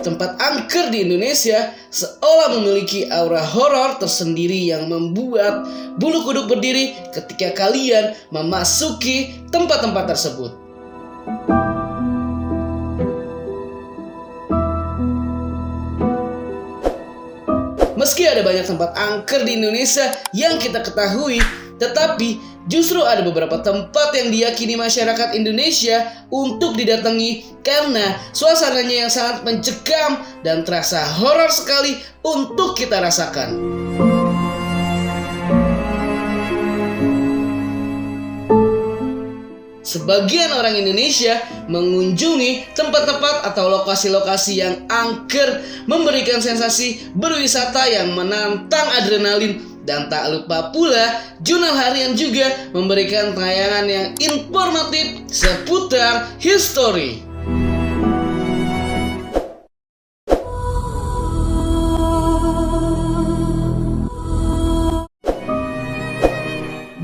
tempat angker di Indonesia seolah memiliki aura horor tersendiri yang membuat bulu kuduk berdiri ketika kalian memasuki tempat-tempat tersebut. Meski ada banyak tempat angker di Indonesia yang kita ketahui, tetapi justru ada beberapa tempat yang diyakini masyarakat Indonesia untuk didatangi karena suasananya yang sangat mencekam dan terasa horor sekali untuk kita rasakan. Sebagian orang Indonesia mengunjungi tempat-tempat atau lokasi-lokasi yang angker, memberikan sensasi berwisata yang menantang adrenalin, dan tak lupa pula jurnal harian juga memberikan tayangan yang informatif seputar history.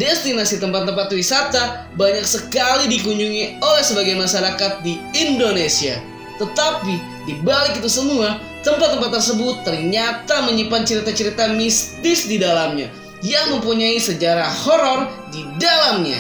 Destinasi tempat-tempat wisata banyak sekali dikunjungi oleh sebagian masyarakat di Indonesia. Tetapi di balik itu semua, tempat-tempat tersebut ternyata menyimpan cerita-cerita mistis di dalamnya yang mempunyai sejarah horor di dalamnya.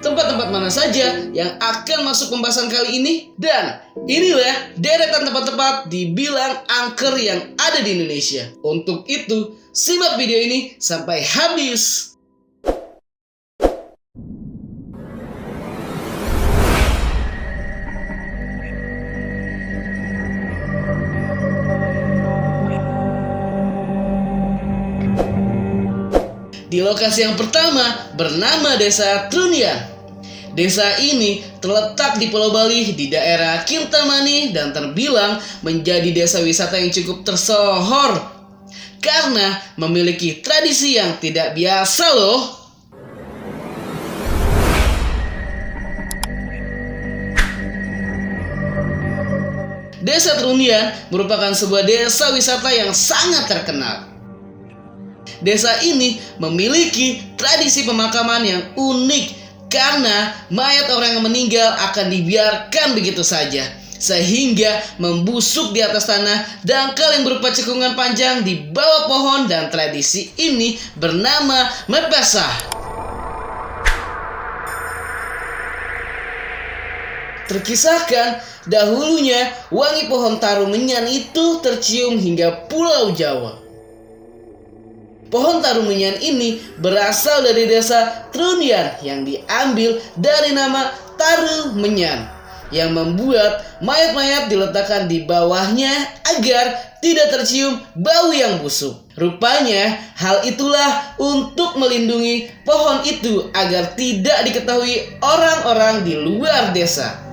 Tempat-tempat mana saja yang akan masuk pembahasan kali ini? Dan inilah deretan tempat-tempat dibilang angker yang ada di Indonesia. Untuk itu, simak video ini sampai habis. Di lokasi yang pertama bernama Desa Trunian. Desa ini terletak di Pulau Bali di daerah Kintamani dan terbilang menjadi desa wisata yang cukup tersohor karena memiliki tradisi yang tidak biasa loh. Desa Trunian merupakan sebuah desa wisata yang sangat terkenal. Desa ini memiliki tradisi pemakaman yang unik karena mayat orang yang meninggal akan dibiarkan begitu saja sehingga membusuk di atas tanah dangkal yang berupa cekungan panjang di bawah pohon, dan tradisi ini bernama mepesah. Terkisahkan dahulunya wangi pohon taru menyan itu tercium hingga Pulau Jawa. Pohon taru menyan ini berasal dari desa Trunian yang diambil dari nama taru menyan yang membuat mayat-mayat diletakkan di bawahnya agar tidak tercium bau yang busuk. Rupanya hal itulah untuk melindungi pohon itu agar tidak diketahui orang-orang di luar desa.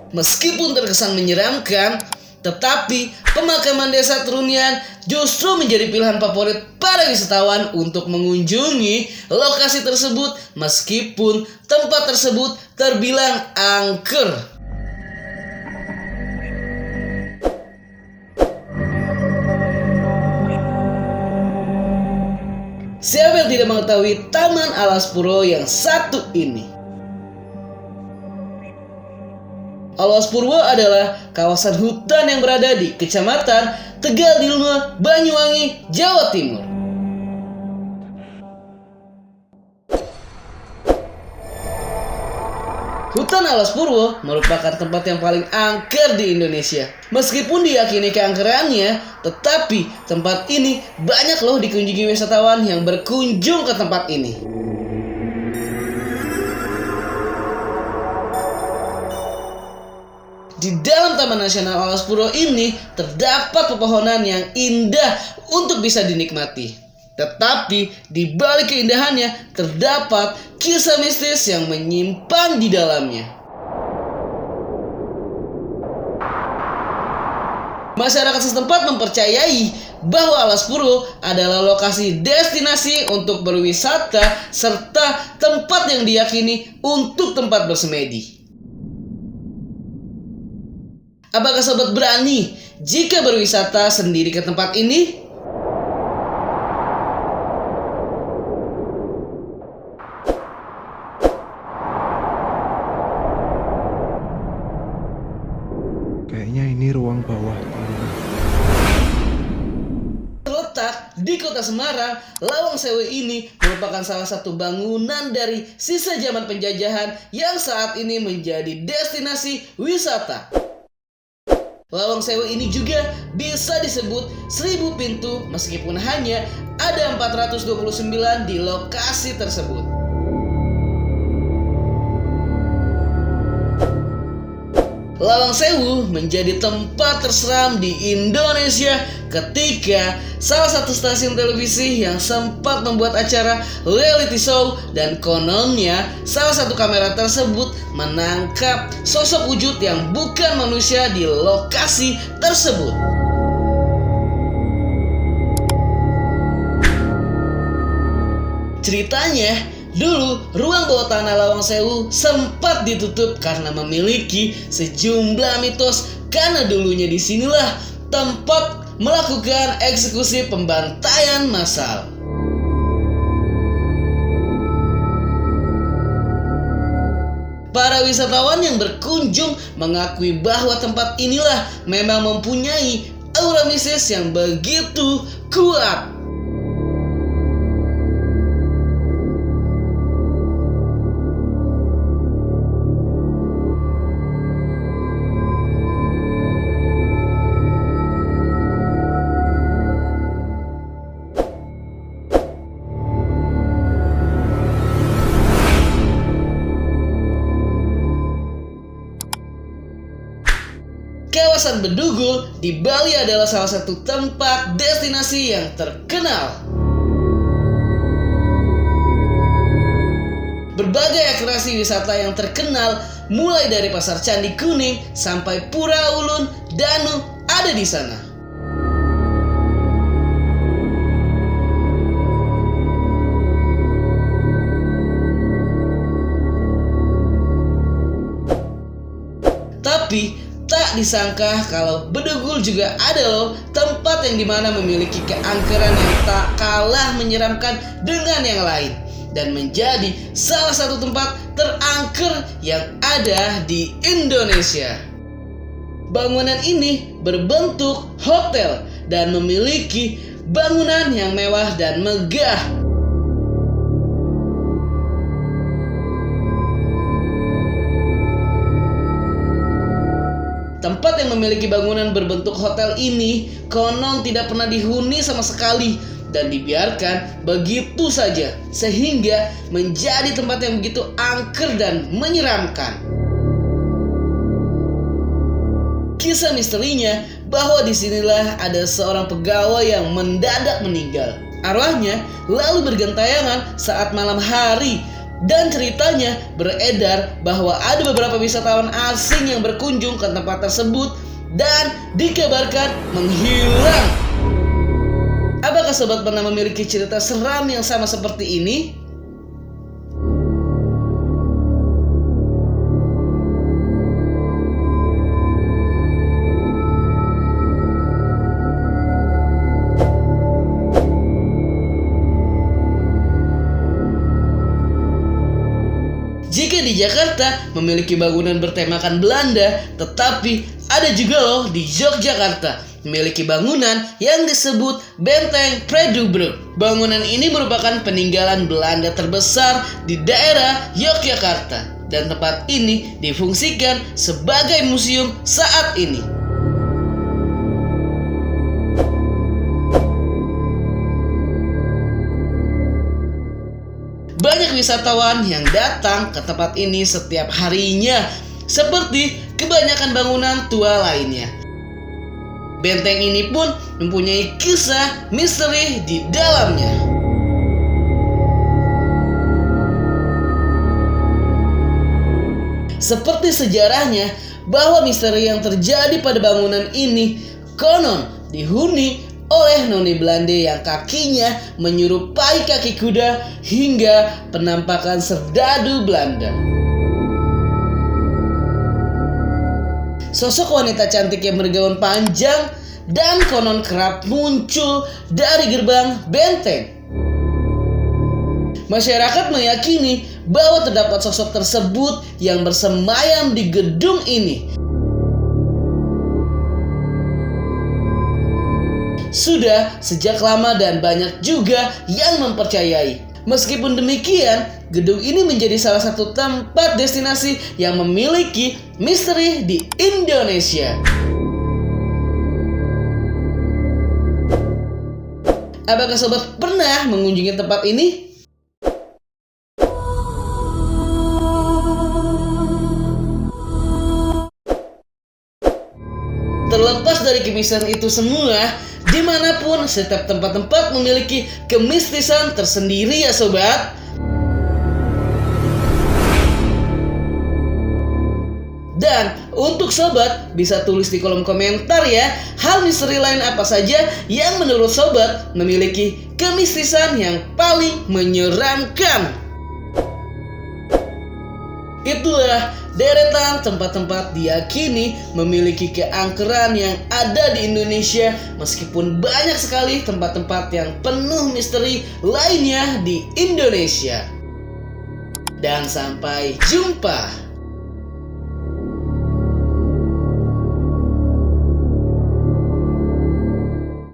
Meskipun terkesan menyeramkan, tetapi pemakaman Desa Trunian justru menjadi pilihan favorit para wisatawan untuk mengunjungi lokasi tersebut meskipun tempat tersebut terbilang angker. Siapa yang tidak mengetahui Taman Alas Purwo yang satu ini? Alas Purwo adalah kawasan hutan yang berada di Kecamatan Tegal Dilma, Banyuwangi, Jawa Timur. Hutan Alas Purwo merupakan tempat yang paling angker di Indonesia. Meskipun diyakini keangkerannya, tetapi tempat ini banyak loh dikunjungi wisatawan yang berkunjung ke tempat ini. Di dalam Taman Nasional Alas Purwo ini terdapat pepohonan yang indah untuk bisa dinikmati. Tetapi di balik keindahannya terdapat kisah mistis yang menyimpan di dalamnya. Masyarakat setempat mempercayai bahwa Alas Purwo adalah lokasi destinasi untuk berwisata serta tempat yang diyakini untuk tempat bersemedi. Apakah sobat berani jika berwisata sendiri ke tempat ini? Kayaknya ini ruang bawah tanah. Terletak di kota Semarang, Lawang Sewu ini merupakan salah satu bangunan dari sisa zaman penjajahan yang saat ini menjadi destinasi wisata. Lawang Sewu ini juga bisa disebut 1000 pintu meskipun hanya ada 429 di lokasi tersebut. Lawang Sewu menjadi tempat terseram di Indonesia ketika salah satu stasiun televisi yang sempat membuat acara reality show, dan kononnya salah satu kamera tersebut menangkap sosok wujud yang bukan manusia di lokasi tersebut. Ceritanya, dulu ruang bawah tanah Lawang Sewu sempat ditutup karena memiliki sejumlah mitos, karena dulunya disinilah tempat melakukan eksekusi pembantaian massal. Para wisatawan yang berkunjung mengakui bahwa tempat inilah memang mempunyai aura mistis yang begitu kuat. Kawasan Bedugul di Bali adalah salah satu tempat destinasi yang terkenal. Berbagai atraksi wisata yang terkenal, mulai dari Pasar Candi Kuning sampai Pura Ulun Danu, ada di sana. Tapi tak disangka kalau Bedugul juga ada loh tempat yang dimana memiliki keangkeran yang tak kalah menyeramkan dengan yang lain, dan menjadi salah satu tempat terangker yang ada di Indonesia. Bangunan ini berbentuk hotel dan memiliki bangunan yang mewah dan megah. Tempat yang memiliki bangunan berbentuk hotel ini konon tidak pernah dihuni sama sekali dan dibiarkan begitu saja, sehingga menjadi tempat yang begitu angker dan menyeramkan. Kisah misterinya bahwa disinilah ada seorang pegawai yang mendadak meninggal. Arwahnya lalu bergentayangan saat malam hari. Dan ceritanya beredar bahwa ada beberapa wisatawan asing yang berkunjung ke tempat tersebut dan dikabarkan menghilang. Apakah sobat pernah memiliki cerita seram yang sama seperti ini? Jika di Jakarta memiliki bangunan bertemakan Belanda, tetapi ada juga loh di Yogyakarta memiliki bangunan yang disebut Benteng Predubrug. Bangunan ini merupakan peninggalan Belanda terbesar di daerah Yogyakarta, dan tempat ini difungsikan sebagai museum saat ini. Banyak wisatawan yang datang ke tempat ini setiap harinya, seperti kebanyakan bangunan tua lainnya. Benteng ini pun mempunyai kisah misteri di dalamnya. Seperti sejarahnya bahwa misteri yang terjadi pada bangunan ini konon dihuni oleh noni Belanda yang kakinya menyerupai kaki kuda hingga penampakan serdadu Belanda. sosok wanita cantik yang bergaun panjang dan konon kerap muncul dari gerbang benteng. Masyarakat meyakini bahwa terdapat sosok tersebut yang bersemayam di gedung ini. Sudah sejak lama dan banyak juga yang mempercayai. Meskipun demikian, gedung ini menjadi salah satu tempat destinasi yang memiliki misteri di Indonesia. Apakah sobat pernah mengunjungi tempat ini? Terlepas dari kemistisan itu semua, dimanapun setiap tempat-tempat memiliki kemistisan tersendiri ya sobat. Dan untuk sobat bisa tulis di kolom komentar ya, hal misteri lain apa saja yang menurut sobat memiliki kemistisan yang paling menyeramkan. Itulah deretan tempat-tempat diyakini memiliki keangkeran yang ada di Indonesia, meskipun banyak sekali tempat-tempat yang penuh misteri lainnya di Indonesia. Dan sampai jumpa.